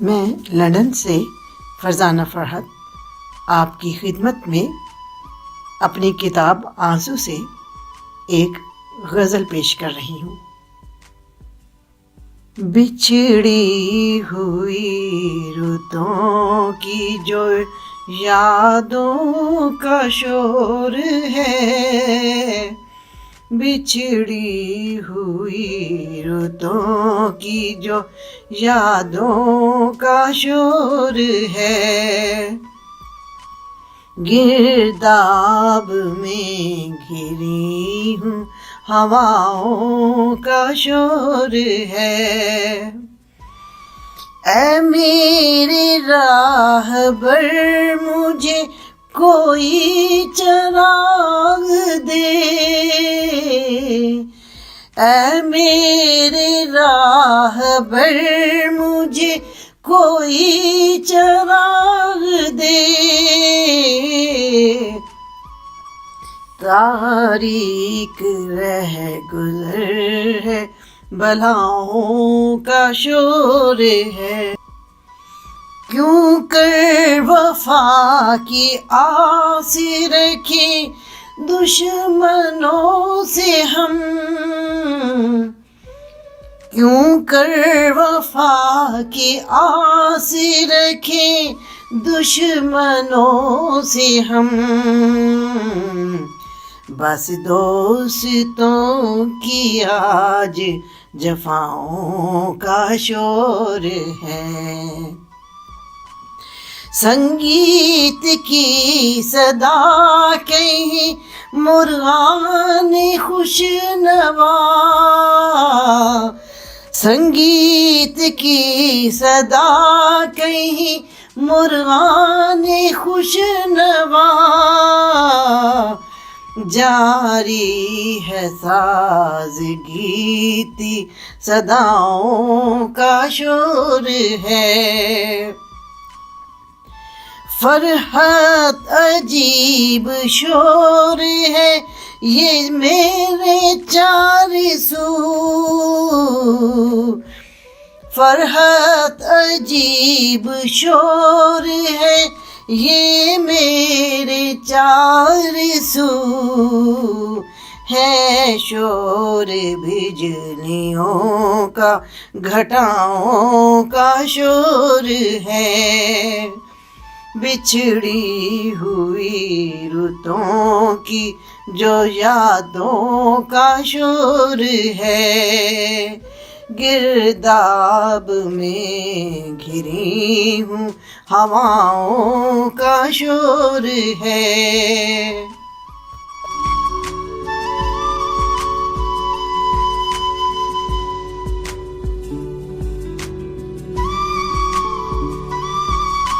मैं लंदन से फरजाना फरहत आपकी खिदमत में अपनी किताब आंसू से एक गज़ल पेश कर रही हूँ। बिछड़ी हुई रुतों की जो यादों का शोर है, बिछड़ी हुई रुतों की जो यादों का शोर है, गिरदाब में घिरी हूँ हवाओं का शोर है। ऐ मेरे राहबर मुझे कोई चिराग दे, ऐ मेरे राहबर मुझे कोई चिराग दे, तारीक रह गुजर है बलाओं का शोर है, क्यों कर वफा की आस रखे दुश्मनों से हम, क्यों कर वफा की आस रखे दुश्मनों से हम, बस दोस्तों की आज जफाओं का शोर है। संगीत की सदा कहीं मुर्गान खुशनवा, संगीत की सदा कहीं मुर्गान खुशनवा, जारी है साज गीती सदाओं का शोर है। फरहत अजीब शोर है ये मेरे चार सू, फरहत अजीब शोर है ये मेरे चार सू, है शोर बिजलियों का घटाओं का शोर है, बिछड़ी हुई रुतों की जो यादों का शोर है, गिरदाब में घिरी हूँ हवाओं का शोर है।